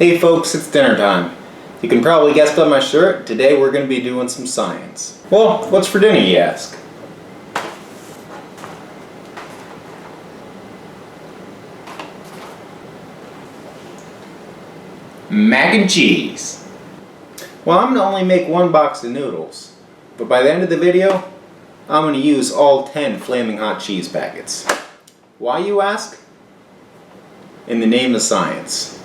Hey folks, it's dinner time. You can probably guess by my shirt, today we're going to be doing some science. Well, what's for dinner, you ask? Mac and cheese. Well, I'm going to only make one box of noodles, but by the end of the video, I'm going to use all 10 flaming hot cheese packets. Why, you ask? In the name of science.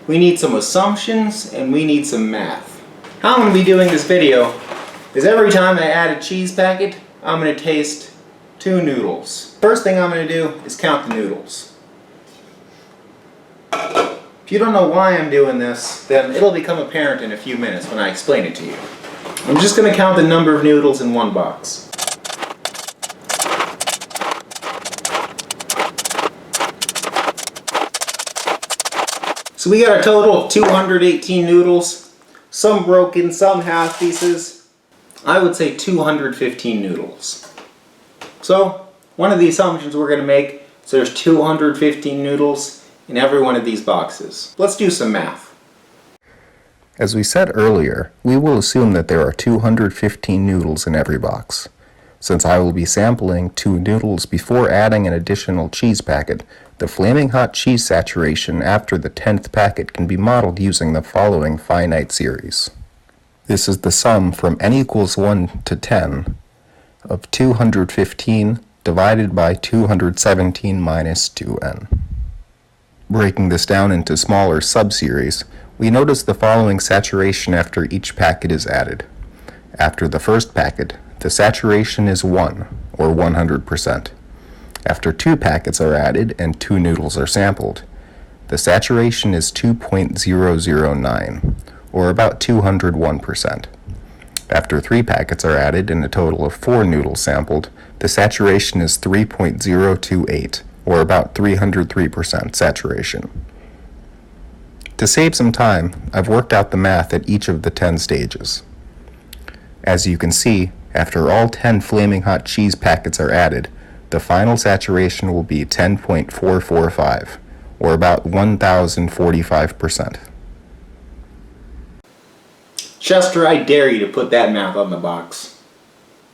We need some assumptions and we need some math. How I'm going to be doing this video is every time I add a cheese packet, I'm going to taste 2 noodles. First thing I'm going to do is count the noodles. If you don't know why I'm doing this, then it'll become apparent in a few minutes when I explain it to you. I'm just going to count the number of noodles in one box. So we got a total of 218 noodles, some broken, some half pieces. I would say 215 noodles. So one of the assumptions we're going to make is there's 215 noodles in every one of these boxes. Let's do some math. As we said earlier, we will assume that there are 215 noodles in every box. Since I will be sampling 2 noodles before adding an additional cheese packet, the flaming hot cheese saturation after the 10th packet can be modeled using the following finite series. This is the sum from n equals 1 to 10 of 215 divided by 217 minus 2n. Breaking this down into smaller subseries, we notice the following saturation after each packet is added. After the first packet, the saturation is 1, or 100%. After 2 packets are added and 2 noodles are sampled, the saturation is 2.009, or about 201%. After 3 packets are added and a total of 4 noodles sampled, the saturation is 3.028, or about 303% saturation. To save some time, I've worked out the math at each of the 10 stages. As you can see, after all 10 flaming hot cheese packets are added, the final saturation will be 10.445, or about 1045%. Chester, I dare you to put that math on the box.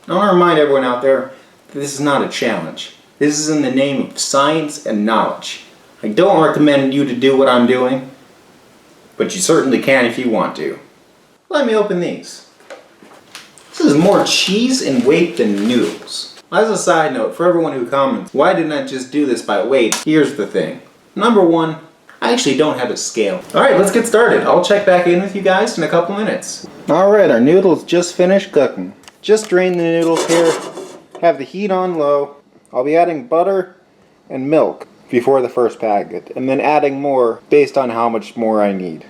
I want to remind everyone out there that this is not a challenge. This is in the name of science and knowledge. I don't recommend you to do what I'm doing, but you certainly can if you want to. Let me open these. This is more cheese in weight than noodles. As a side note, for everyone who comments, why didn't I just do this by weight? Here's the thing. Number 1, I actually don't have a scale. Alright, let's get started. I'll check back in with you guys in a couple minutes. Alright, our noodles just finished cooking. Just drain the noodles here. Have the heat on low. I'll be adding butter and milk before the first packet, and then adding more based on how much more I need.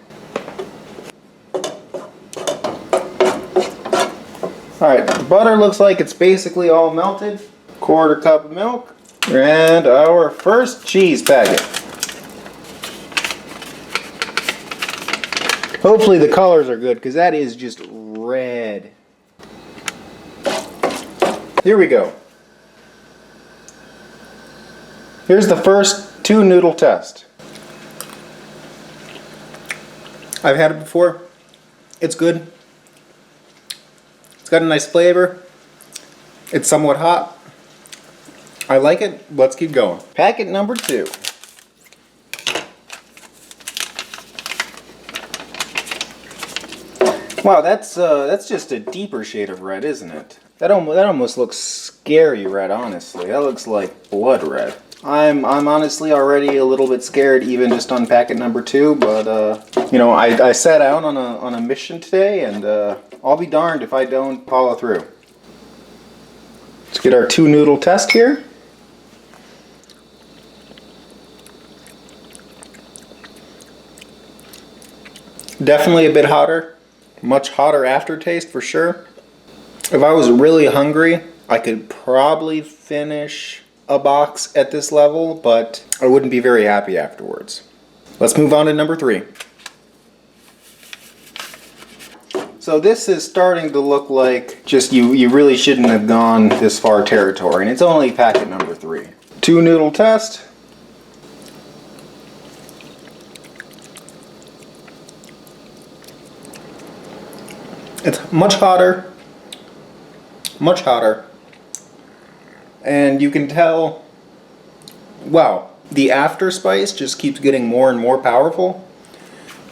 Alright, the butter looks like it's basically all melted. 1/4 cup of milk, and our first cheese packet. Hopefully the colors are good, because that is just red. Here we go. Here's the first 2 noodle test. I've had it before. It's good. It's got a nice flavor. It's somewhat hot. I like it. Let's keep going. Packet number 2. Wow, that's just a deeper shade of red, isn't it? That almost looks scary red, honestly. That looks like blood red. I'm honestly already a little bit scared even just on packet number 2, but you know, I set out on a mission today, and I'll be darned if I don't follow through. Let's get our 2 noodle test here. Definitely a bit hotter. Much hotter aftertaste for sure. If I was really hungry, I could probably finish a box at this level, but I wouldn't be very happy afterwards. Let's move on to number 3. So this is starting to look like just you really shouldn't have gone this far territory, and it's only packet number 3. 2 noodle test. It's much hotter, and you can tell, wow, the after spice just keeps getting more and more powerful,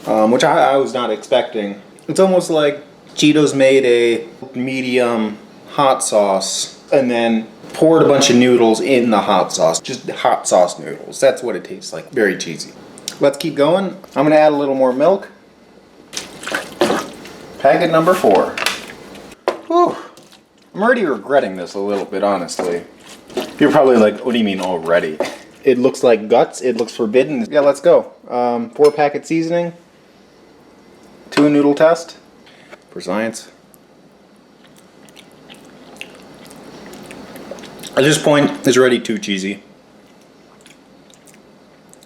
which I was not expecting. It's almost like Cheetos made a medium hot sauce and then poured a bunch of noodles in the hot sauce. Just hot sauce noodles. That's what it tastes like. Very cheesy. Let's keep going. I'm gonna add a little more milk. Packet number 4. Whew. I'm already regretting this a little bit, honestly. You're probably like, what do you mean already? It looks like guts. It looks forbidden. Yeah, let's go. 4-packet seasoning. 2 noodle test. For science. At this point, it's already too cheesy.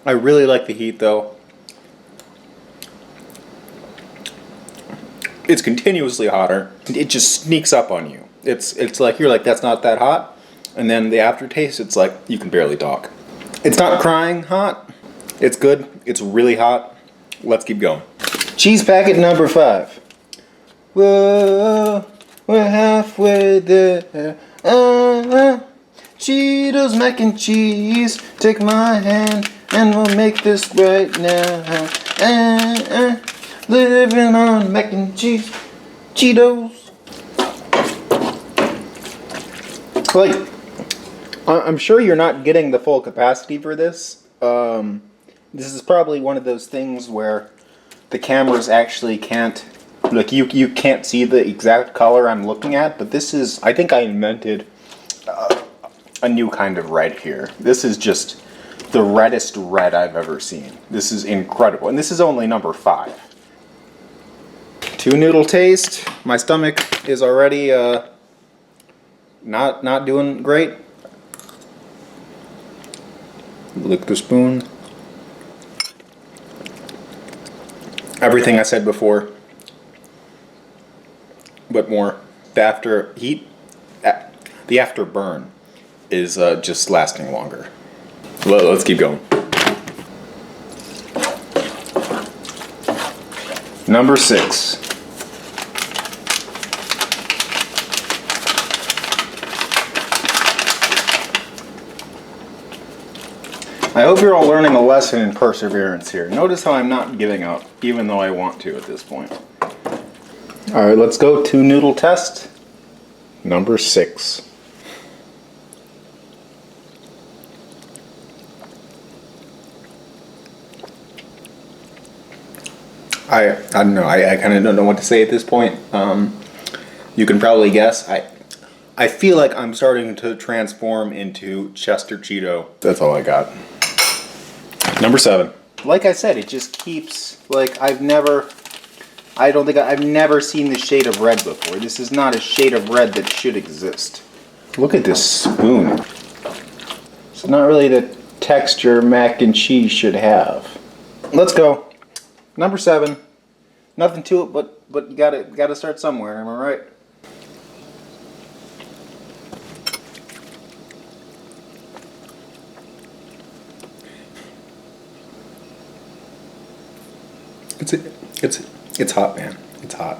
I really like the heat though. It's continuously hotter. It just sneaks up on you. It's like you're like, that's not that hot. And then the aftertaste, it's like you can barely talk. It's not crying hot. It's good. It's really hot. Let's keep going. Cheese packet number 5. Whoa, we're halfway there. Cheetos, mac and cheese. Take my hand and we'll make this right now. Living on mac and cheese. Cheetos. Like, I'm sure you're not getting the full capacity for this. This is probably one of those things where the cameras actually can't, like, you can't see the exact color I'm looking at, but this is, I think I invented a new kind of red here. This is just the reddest red I've ever seen. This is incredible, and this is only number 5. 2 noodle taste. My stomach is already not doing great. Lick the spoon. Everything I said before, but more. The after heat, the after burn is just lasting longer. Let's keep going. Number 6. I hope you're all learning a lesson in perseverance here. Notice how I'm not giving up, even though I want to at this point. Alright, let's go to noodle test. Number 6. I don't know, I kind of don't know what to say at this point. You can probably guess. I feel like I'm starting to transform into Chester Cheeto. That's all I got. Number 7. Like I said, it just keeps, like, I've never seen this shade of red before. This is not a shade of red that should exist. Look at this spoon. It's not really the texture mac and cheese should have. Let's go. Number 7. Nothing to it, but you gotta start somewhere, am I right? It's hot, man. It's hot.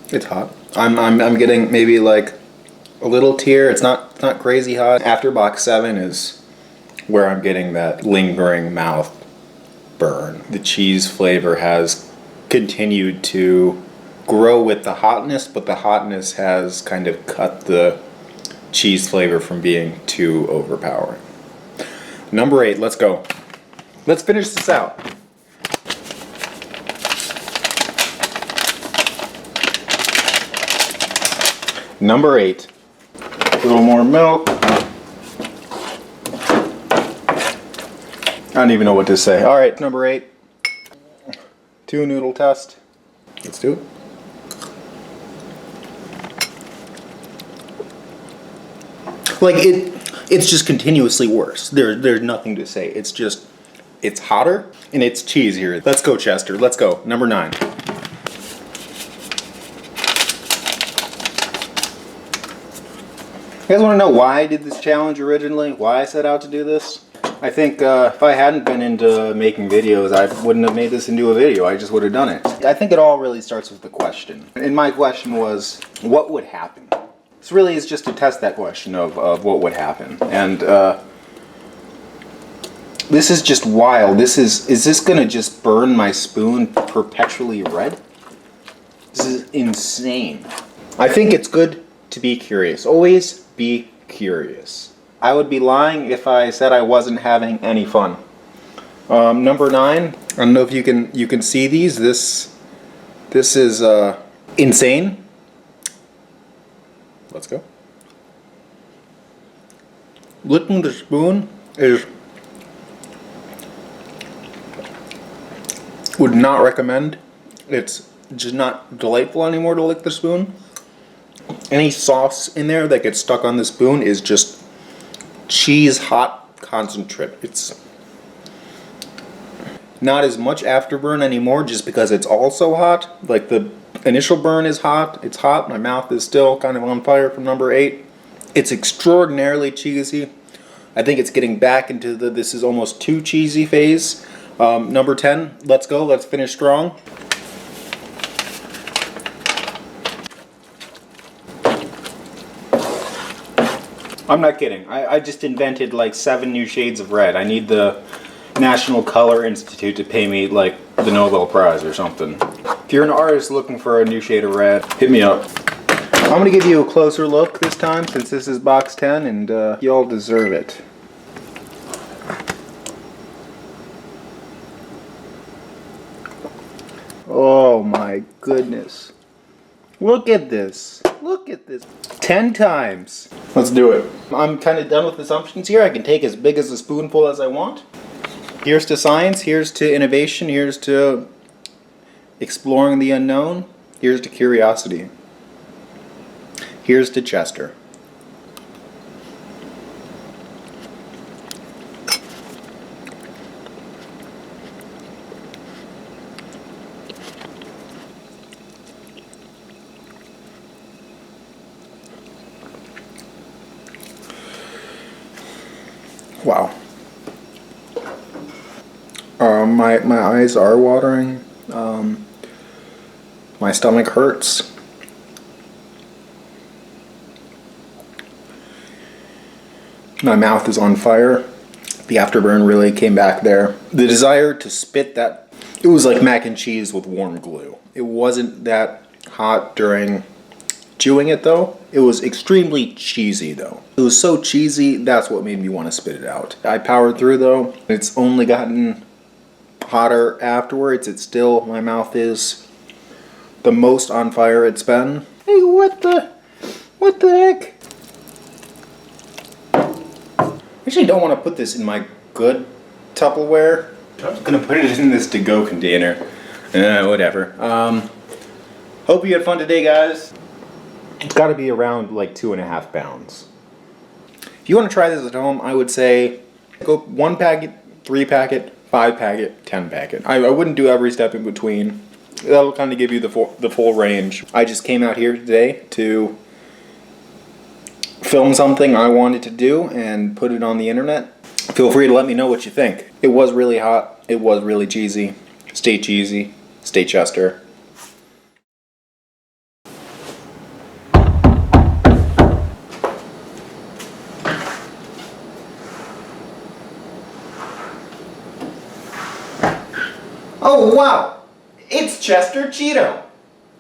It's hot. I'm getting maybe like a little tear. It's not crazy hot. After box 7 is where I'm getting that lingering mouth burn. The cheese flavor has continued to grow with the hotness, but the hotness has kind of cut the cheese flavor from being too overpowering. Number 8, let's go. Let's finish this out. Number 8. A little more milk. I don't even know what to say. All right, number 8. 2 noodle test. Let's do it. Like it's just continuously worse. There's nothing to say. It's hotter and it's cheesier. Let's go, Chester. Let's go. Number 9. You guys want to know why I did this challenge originally? Why I set out to do this? I think if I hadn't been into making videos, I wouldn't have made this into a video. I just would have done it. I think it all really starts with the question. And my question was, what would happen? This really is just to test that question of what would happen. And this is just wild. Is this gonna just burn my spoon perpetually red? This is insane. I think it's good to be curious. Always be curious. I would be lying if I said I wasn't having any fun. Number 9. I don't know if you can see these. This is insane. Let's go. Licking the spoon is would not recommend. It's just not delightful anymore to lick the spoon. Any sauce in there that gets stuck on the spoon is just cheese hot concentrate. It's not as much afterburn anymore just because it's all so hot. Like the initial burn is hot, it's hot, my mouth is still kind of on fire from number 8. It's extraordinarily cheesy. I think it's getting back into the this is almost too cheesy phase. Number 10, let's go, let's finish strong. I'm not kidding. I just invented like 7 new shades of red. I need the National Color Institute to pay me like the Nobel Prize or something. If you're an artist looking for a new shade of red, hit me up. I'm going to give you a closer look this time since this is box 10 and you all deserve it. Oh my goodness. Look at this. Look at this. 10 times. Let's do it. I'm kind of done with assumptions here. I can take as big as a spoonful as I want. Here's to science. Here's to innovation. Here's to exploring the unknown. Here's to curiosity. Here's to Chester. Wow. My eyes are watering. My stomach hurts. My mouth is on fire. The afterburn really came back there. The desire to spit that, it was like mac and cheese with warm glue. It wasn't that hot during chewing it though. It was extremely cheesy though. It was so cheesy, that's what made me want to spit it out. I powered through though. It's only gotten hotter afterwards. It's still, my mouth is the most on fire it's been. Hey, what the heck? I actually don't want to put this in my good Tupperware. I'm just gonna put it in this to-go container. Whatever. Hope you had fun today, guys. It's got to be around like 2.5 pounds. If you want to try this at home, I would say go 1 packet, 3 packet, 5 packet, 10 packet. I wouldn't do every step in between. That'll kind of give you the full range. I just came out here today to film something I wanted to do and put it on the internet. Feel free to let me know what you think. It was really hot. It was really cheesy. Stay cheesy. Stay Chester. Oh wow! It's Chester Cheeto!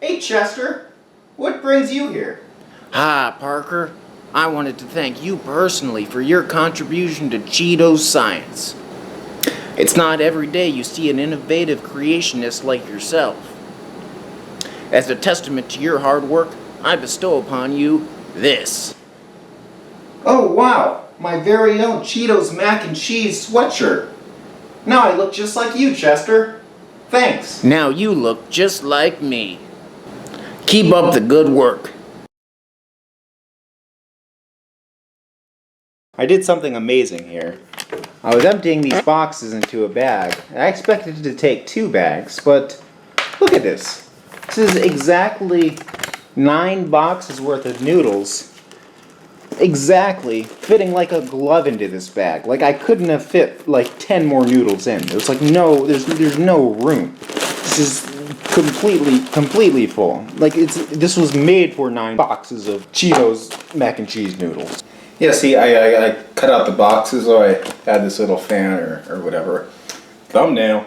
Hey Chester, what brings you here? Hi, Parker. I wanted to thank you personally for your contribution to Cheetos science. It's not every day you see an innovative creationist like yourself. As a testament to your hard work, I bestow upon you this. Oh wow! My very own Cheetos mac and cheese sweatshirt. Now I look just like you, Chester. Thanks. Now you look just like me. Keep up the good work. I did something amazing here. I was emptying these boxes into a bag. I expected to take 2 bags, but look at this. This is exactly 9 boxes worth of noodles. Exactly, fitting like a glove into this bag. Like I couldn't have fit like 10 more noodles in. There's like there's no room. This is completely full. Like this was made for 9 boxes of Cheetos mac and cheese noodles. Yeah, see, I cut out the boxes, so I had this little fan or whatever thumbnail.